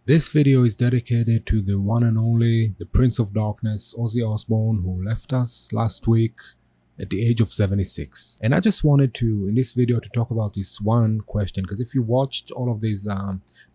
This video is dedicated to the one and only, the Prince of Darkness, Ozzy Osbourne, who left us last week at the age of 76. And I just wanted to, in this video, to talk about this one question, because if you watched all of these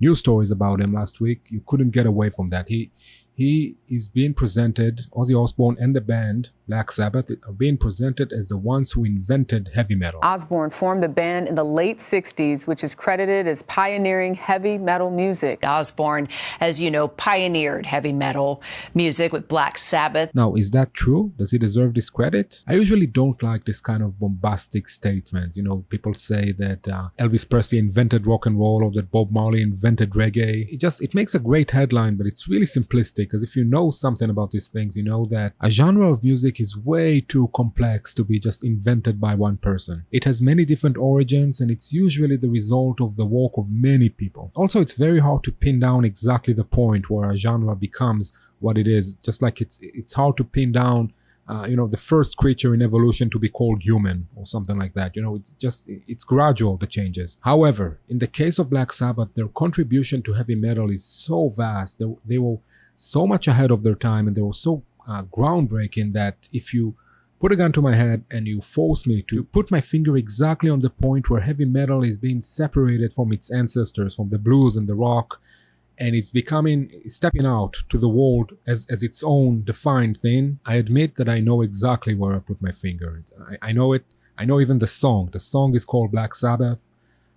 news stories about him last week, you couldn't get away from that. He is being presented, Ozzy Osbourne and the band Black Sabbath are being presented as the ones who invented heavy metal. Osbourne formed the band in the late 60s, which is credited as pioneering heavy metal music. Osbourne, as you know, pioneered heavy metal music with Black Sabbath. Now, is that true? Does he deserve this credit? I usually don't like this kind of bombastic statements. You know, people say that Elvis Presley invented rock and roll or that Bob Marley invented reggae. It makes a great headline, but it's really simplistic, because if you know something about these things, you know that a genre of music is way too complex to be just invented by one person. It has many different origins, and it's usually the result of the work of many people. Also, it's very hard to pin down exactly the point where a genre becomes what it is, just like it's hard to pin down the first creature in evolution to be called human or something like that. It's gradual, the changes. However, in the case of Black Sabbath, their contribution to heavy metal is so vast. They were so much ahead of their time, and they were so groundbreaking that if you put a gun to my head and you force me to put my finger exactly on the point where heavy metal is being separated from its ancestors, from the blues and the rock, and it's stepping out to the world as its own defined thing, I admit that I know exactly where I put my finger. I know it. I know even the song. The song is called Black Sabbath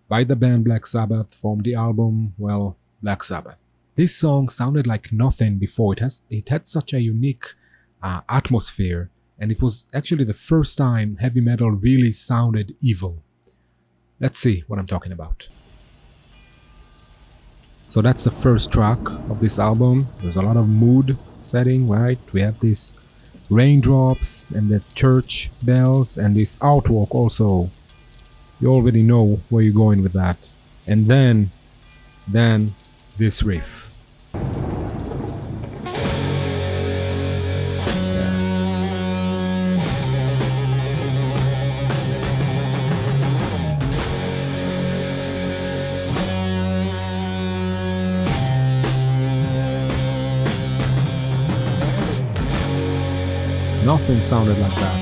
by the band Black Sabbath from the album, well, Black Sabbath. This song sounded like nothing before. It had such a unique atmosphere, and it was actually the first time heavy metal really sounded evil. Let's see what I'm talking about. So that's the first track of this album. There's a lot of mood setting, right? We have these raindrops and the church bells and this artwork also. You already know where you're going with that. And then this riff. Nothing sounded like that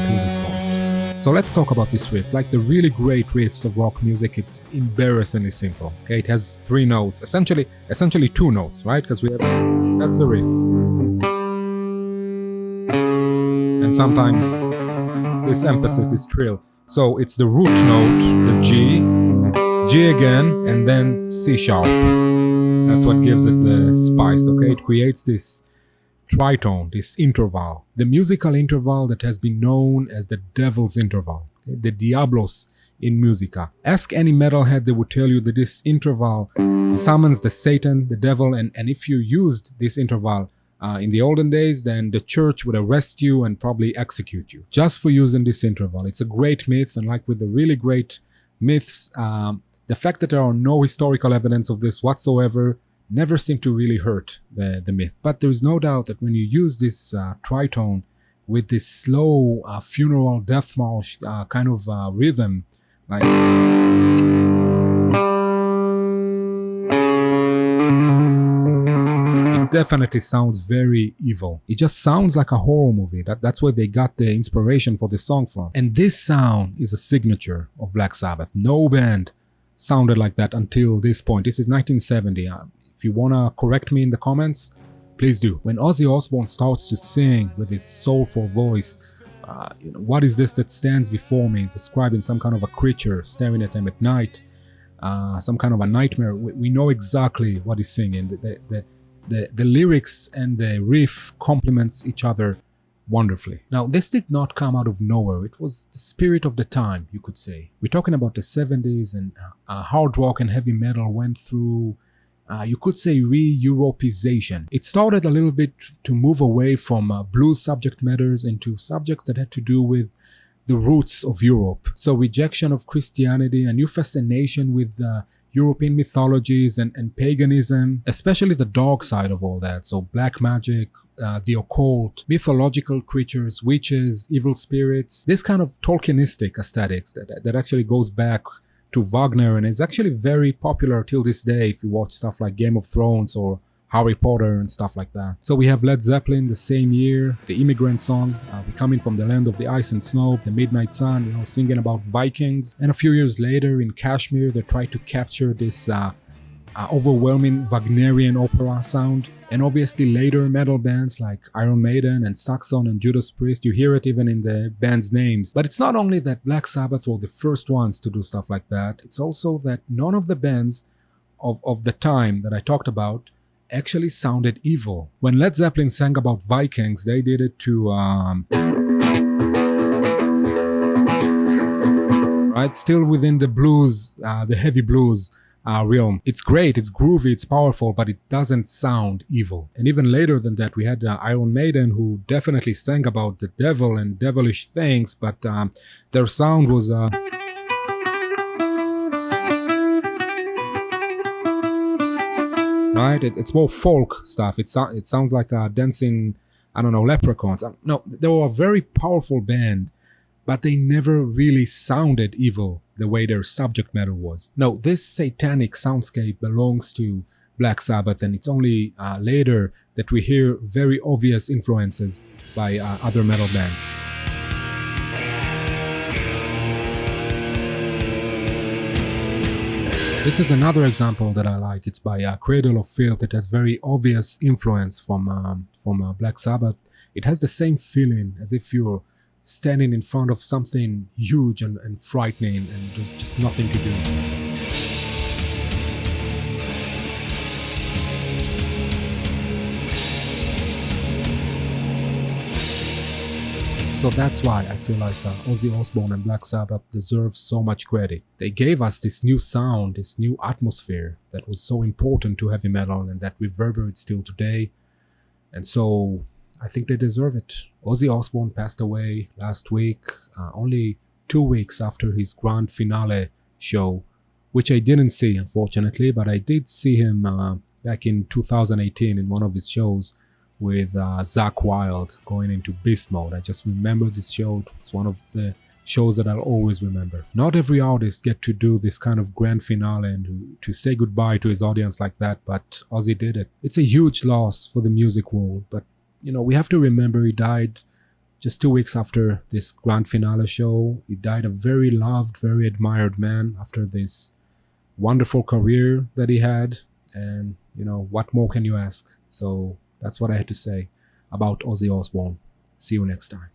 until this point. So let's talk about this riff. Like the really great riffs of rock music, it's embarrassingly simple. Okay, it has 3 notes, essentially 2 notes, right? Because that's the riff. And sometimes this emphasis is trill. So it's the root note, the G again, and then C sharp. That's what gives it the spice, okay? It creates this tritone, this interval, the musical interval that has been known as the devil's interval, okay? The diablos in musica. Ask any metalhead, they would tell you that this interval summons the Satan, the devil, and if you used this interval in the olden days, then the church would arrest you and probably execute you just for using this interval. It's a great myth, and like with the really great myths, the fact that there are no historical evidence of this whatsoever never seemed to really hurt the myth. But there's no doubt that when you use this tritone with this slow funeral death march kind of rhythm, like it definitely sounds very evil. It just sounds like a horror movie. That's where they got the inspiration for this song from. And this sound is a signature of Black Sabbath. No band sounded like that until this point. This is 1970. If you want to correct me in the comments, please do. When Ozzy Osbourne starts to sing with his soulful voice, what is this that stands before me? He's describing some kind of a creature staring at him at night, some kind of a nightmare. We know exactly what he's singing. The lyrics and the riff complements each other wonderfully. Now, this did not come out of nowhere. It was the spirit of the time, you could say. We're talking about the 70s, and hard rock and heavy metal went through you could say re-Europeization. It started a little bit to move away from blues subject matters into subjects that had to do with the roots of Europe. So rejection of Christianity, a new fascination with European mythologies and paganism, especially the dark side of all that. So black magic, the occult, mythological creatures, witches, evil spirits, this kind of Tolkienistic aesthetics that actually goes back to Wagner, and is actually very popular till this day if you watch stuff like Game of Thrones or Harry Potter and stuff like that. So we have Led Zeppelin the same year, the Immigrant Song, We Coming from the Land of the Ice and Snow, the Midnight Sun, singing about Vikings. And a few years later in Kashmir, they tried to capture this overwhelming Wagnerian opera sound. And obviously later metal bands like Iron Maiden and Saxon and Judas Priest, you hear it even in the band's names. But it's not only that Black Sabbath were the first ones to do stuff like that, it's also that none of the bands of the time that I talked about actually sounded evil. When Led Zeppelin sang about Vikings, they did it to right, still within the blues, the heavy blues realm. It's great, it's groovy, it's powerful, but it doesn't sound evil. And even later than that, we had Iron Maiden, who definitely sang about the devil and devilish things, but their sound was right? It's more folk stuff. It sounds like dancing, I don't know, leprechauns. No, they were a very powerful band, but they never really sounded evil the way their subject matter was. No, this satanic soundscape belongs to Black Sabbath, and it's only later that we hear very obvious influences by other metal bands. This is another example that I like. It's by Cradle of Filth. It has very obvious influence from Black Sabbath. It has the same feeling as if you're standing in front of something huge and frightening, and there's just nothing to do. So that's why I feel like Ozzy Osbourne and Black Sabbath deserve so much credit. They gave us this new sound, this new atmosphere that was so important to heavy metal and that reverberates still today. And so I think they deserve it. Ozzy Osbourne passed away last week, only 2 weeks after his grand finale show, which I didn't see, unfortunately, but I did see him back in 2018 in one of his shows with Zakk Wylde going into beast mode. I just remember this show. It's one of the shows that I'll always remember. Not every artist get to do this kind of grand finale and to say goodbye to his audience like that, but Ozzy did it. It's a huge loss for the music world, but we have to remember he died just 2 weeks after this grand finale show. He died a very loved, very admired man after this wonderful career that he had. And, what more can you ask? So that's what I had to say about Ozzy Osbourne. See you next time.